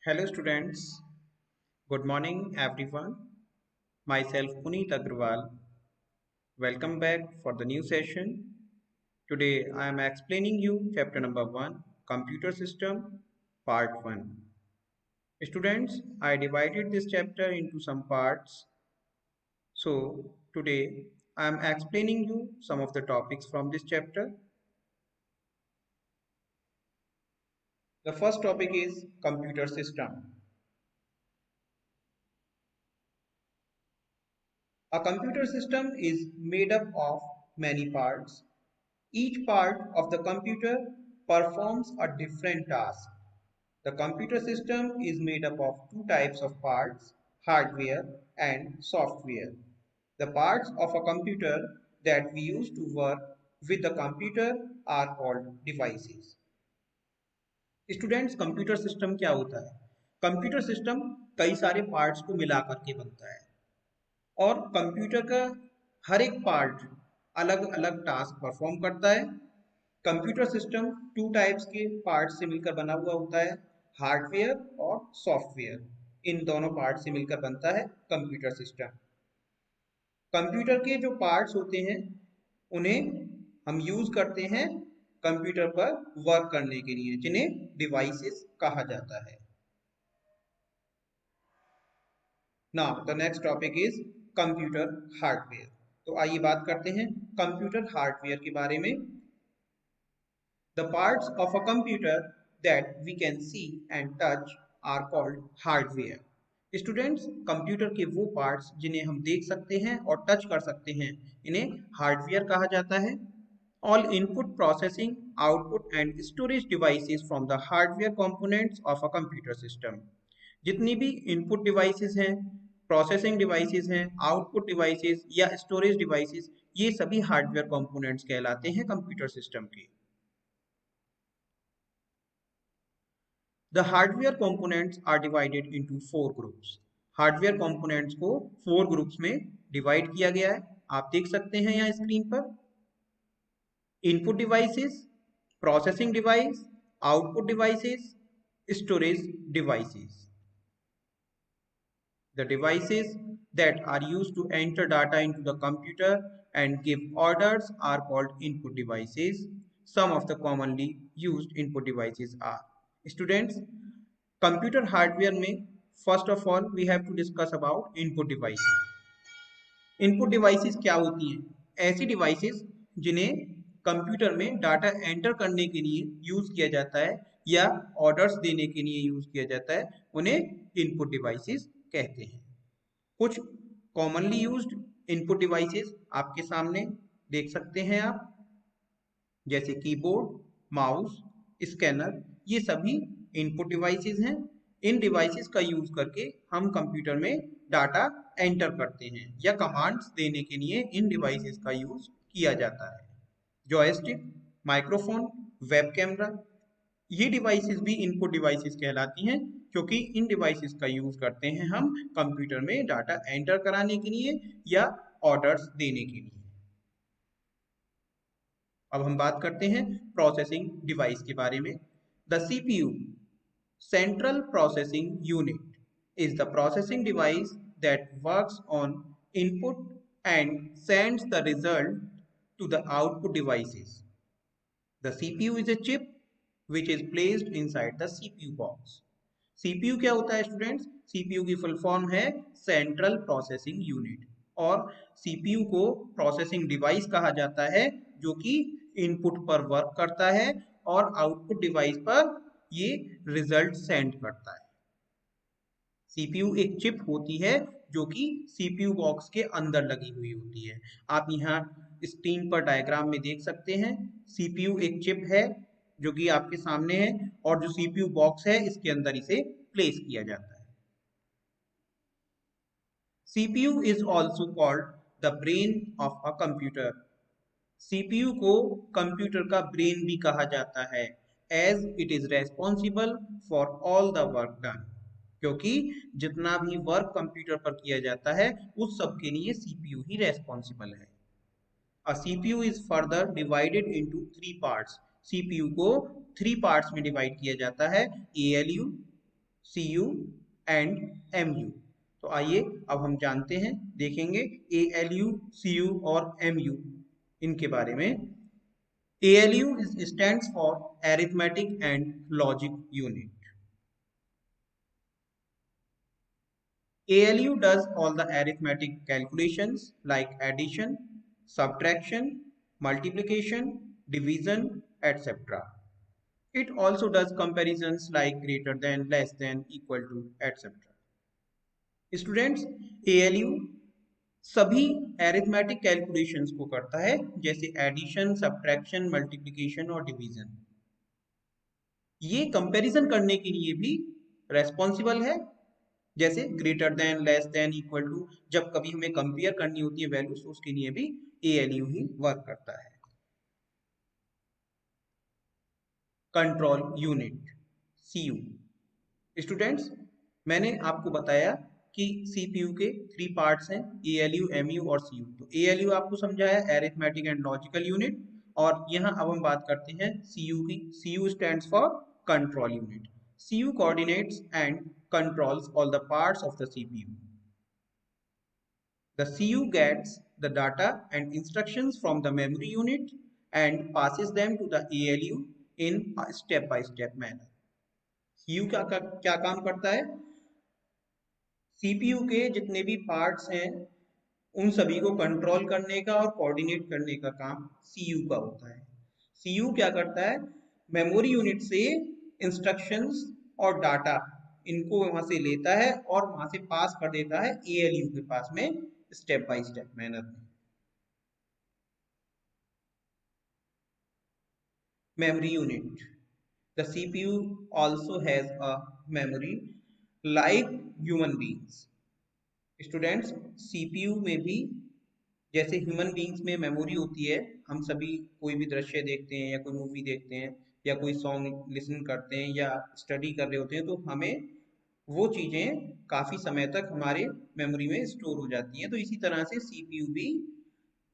Hello students, good morning everyone. Myself Puneet Agrawal. Welcome back for the new session. Today I am explaining you chapter number 1, Computer System, part 1. Students, I divided this chapter into some parts. So today I am explaining you some of the topics from this chapter. The first topic is computer system. A computer system is made up of many parts. Each part of the computer performs a different task. The computer system is made up of two types of parts, hardware and software. The parts of a computer that we use to work with the computer are called devices. Students computer system क्या होता है? Computer system कई सारे parts को मिला करके बनता है और कंप्यूटर का हर एक पार्ट अलग अलग टास्क परफॉर्म करता है। कंप्यूटर सिस्टम टू टाइप्स के पार्ट से मिलकर बना हुआ होता है, हार्डवेयर और सॉफ्टवेयर। इन दोनों पार्ट से मिलकर बनता है कंप्यूटर सिस्टम। कंप्यूटर के जो पार्ट्स होते हैं उन्हें हम यूज करते हैं कंप्यूटर पर वर्क करने के लिए, जिन्हें डिवाइसेस कहा जाता है। Now the next topic is computer hardware. तो आइए बात करते हैं कंप्यूटर हार्डवेयर के बारे में। The parts of a computer that we can see and touch are called hardware. Students, computer के वो पार्ट्स जिन्हें हम देख सकते हैं और टच कर सकते हैं, इन्हें हार्डवेयर कहा जाता है। All input processing, output and storage devices from the hardware components of a computer system. जितनी भी इनपुट डिवाइसेस हैं, प्रोसेसिंग डिवाइसेस हैं, आउटपुट डिवाइसेस या स्टोरेज डिवाइसेस, ये सभी हार्डवेयर कंपोनेंट्स कहलाते हैं कंप्यूटर सिस्टम के। The hardware components are divided into four groups. Hardware components को 4 ग्रुप्स में डिवाइड किया गया है, आप देख सकते हैं यहाँ स्क्रीन पर। Input devices, processing device, output devices, storage devices. The devices that are used to enter data into the computer and give orders are called input devices. Some of the commonly used input devices are. Students, computer hardware में first of all we have to discuss about input devices. Input devices क्या होती हैं? ऐसी devices जिन्हें computer में data enter करने के लिए यूज किया जाता है या ऑर्डर्स देने के लिए यूज किया जाता है, उन्हें इनपुट डिवाइसेस कहते हैं। कुछ कॉमनली यूज्ड इनपुट डिवाइसेस आपके सामने देख सकते हैं आप, जैसे कीबोर्ड, माउस, स्कैनर, ये सभी इनपुट डिवाइसेस हैं। इन डिवाइसेस का यूज करके हम कंप्यूटर में डाटा एंटर करते हैं या कमांड्स देने के लिए इन डिवाइसेस का यूज किया जाता है। जॉयस्टिक, माइक्रोफोन, वेब कैमरा, ये डिवाइसेस भी इनपुट डिवाइसेस कहलाती हैं, क्योंकि इन डिवाइसेस का यूज करते हैं हम कंप्यूटर में डाटा एंटर कराने के लिए या ऑर्डर्स देने के लिए। अब हम बात करते हैं प्रोसेसिंग डिवाइस के बारे में। The CPU, Central Processing Unit, is the processing device that works on input and sends the result to the output devices. The CPU is a chip which is placed inside the CPU box. CPU क्या होता है students? CPU की full form है central processing unit, और CPU को processing device कहा जाता है जो कि इनपुट पर वर्क करता है और आउटपुट डिवाइस पर ये रिजल्ट सेंड करता है। सीपीयू एक चिप होती है जो कि सीपीयू बॉक्स के अंदर लगी हुई होती है। आप यहाँ स्क्रीन पर डायग्राम में देख सकते हैं, सीपीयू एक चिप है जो कि आपके सामने है, और जो सीपीयू बॉक्स है इसके अंदर इसे प्लेस किया जाता है। CPU is also called the brain of a computer. CPU को कंप्यूटर का ब्रेन भी कहा जाता है, as it is responsible for all the work done, क्योंकि जितना भी वर्क कंप्यूटर पर किया जाता है उस सब के लिए सीपीयू ही रेस्पॉन्सिबल है। A CPU is further divided into 3 parts. CPU को 3 पार्ट्स में डिवाइड किया जाता है, ALU, CU एंड MU। तो आइए अब हम जानते हैं, देखेंगे ALU, CU और MU इनके बारे में। ALU stands for Arithmetic and Logic Unit. ALU does all the arithmetic calculations like addition, subtraction, multiplication, division, etc. It also does comparisons like greater than, less than, equal to, etc. Students, ALU सभी arithmetic calculations को करता है, जैसे addition, subtraction, multiplication और division. ये comparison करने के लिए भी रेस्पॉन्सिबल है, जैसे greater than, less than, equal to. जब कभी हमें कंपेयर करनी होती है वैल्यूज तो उसके लिए भी ALU ही वर्क करता है। Control unit CU। स्टूडेंट्स, मैंने आपको बताया कि CPU के 3 पार्ट्स हैं, ALU, MU और CU। तो ALU आपको समझाया, एरिथमेटिक एंड लॉजिकल यूनिट। और यहाँ अब हम बात करते हैं CU की। CU stands for control unit. CU coordinates and controls all the parts of the CPU. The CU gets the data and instructions from the memory unit and passes them to the ALU in a step-by-step manner. CU क्या काम करता है? CPU के जितने भी parts हैं उन सभी को कंट्रोल करने का और कोऑर्डिनेट करने का काम CU का होता है। CU क्या करता है? मेमोरी यूनिट से इंस्ट्रक्शंस और डाटा इनको वहां से लेता है और वहां से पास कर देता है ALU के पास में स्टेप बाय स्टेप मैनर में। Memory unit. The CPU also has a memory like human beings. Students, CPU में भी जैसे ह्यूमन बींग्स में मेमोरी होती है, हम सभी कोई भी दृश्य देखते हैं या कोई मूवी देखते हैं या कोई सॉन्ग लिसन करते हैं या स्टडी कर रहे होते हैं, तो हमें वो चीज़ें काफ़ी समय तक हमारे मेमोरी में स्टोर हो जाती हैं। तो इसी तरह से CPU भी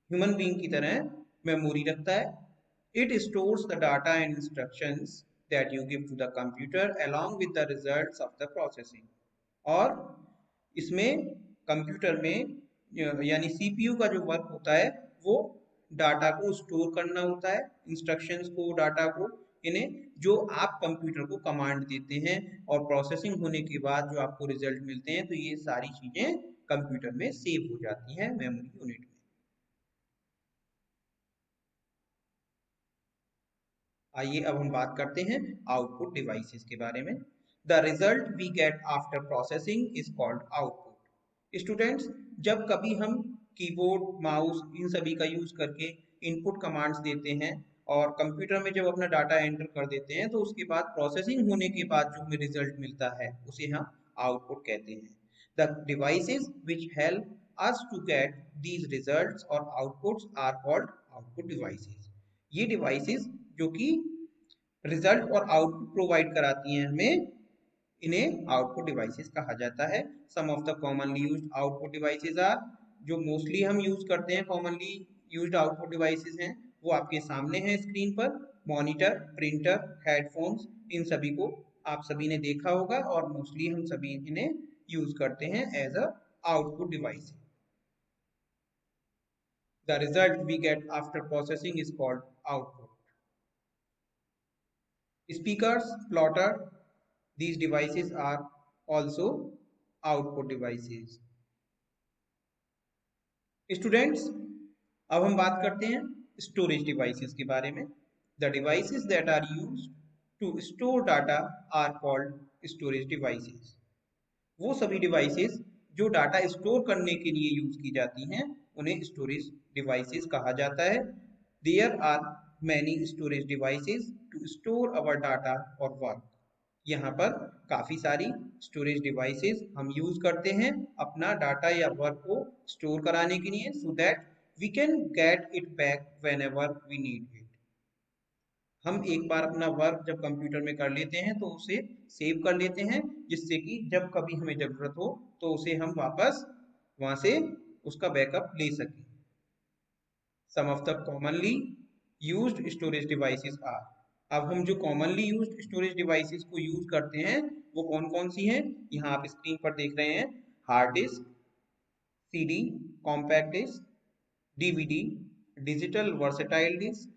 ह्यूमन बींग की तरह मेमोरी रखता है। It stores the data and instructions that you give to the computer along with the results of the processing. और इसमें कंप्यूटर में यानी CPU का जो वर्क होता है वो डाटा को स्टोर करना होता है, इंस्ट्रक्शंस को, डाटा को, इन्हें जो आप कंप्यूटर को कमांड देते हैं और प्रोसेसिंग होने के बाद जो आपको रिजल्ट मिलते हैं, तो ये सारी चीजें कंप्यूटर में सेव हो जाती हैं मेमोरी यूनिट में। आइए अब हम बात करते हैं आउटपुट डिवाइसेस के बारे में। The result we get after processing is called output. Students, जब कभी हम कीबोर्ड, माउस इन सभी का यूज करके इनपुट कमांड्स देते हैं और कंप्यूटर में जब अपना डाटा एंटर कर देते हैं, तो उसके बाद प्रोसेसिंग होने के बाद जो हमें रिजल्ट मिलता है उसे हम आउटपुट कहते हैं। The devices which help us to get these results or outputs are called output devices. ये डिवाइसेस जो कि रिजल्ट और आउटपुट प्रोवाइड कराती हैं हमें, इन्हें आउटपुट डिवाइसेस कहा जाता है। Some of the commonly used output devices are, जो मोस्टली हम यूज करते हैं, कॉमनली यूज्ड आउटपुट डिवाइसेस हैं, वो आपके सामने हैं स्क्रीन पर। मॉनिटर, प्रिंटर, हेडफोन्स, इन सभी को आप सभी ने देखा होगा और मोस्टली हम सभी इन्हें यूज करते हैं as a output device. The result we get after processing is called output. Speakers, plotter, these devices are also output devices. Students, अब हम बात करते हैं स्टोरेज डिवाइसेस के बारे में। The devices that are used to store data are called storage devices. वो सभी डिवाइसेस जो डाटा स्टोर करने के लिए यूज की जाती हैं उन्हें स्टोरेज डिवाइसेस कहा जाता है। There are many storage devices to store our data और वर्क। यहाँ पर काफ़ी सारी स्टोरेज डिवाइसेस हम यूज करते हैं अपना डाटा या वर्क को स्टोर कराने के लिए, so that we can get it back whenever we need it. हम एक बार अपना वर्क जब कंप्यूटर में कर लेते हैं तो उसे सेव कर लेते हैं, जिससे कि जब कभी हमें ज़रूरत हो तो उसे हम वापस वहाँ से उसका बैकअप ले सकें। Some of the commonly used storage devices are, अब हम जो कॉमनली यूज्ड स्टोरेज डिवाइसेस को यूज करते हैं वो कौन कौन सी हैं, यहाँ आप स्क्रीन पर देख रहे हैं। Hard disk, CD, compact disk, DVD, digital versatile disc,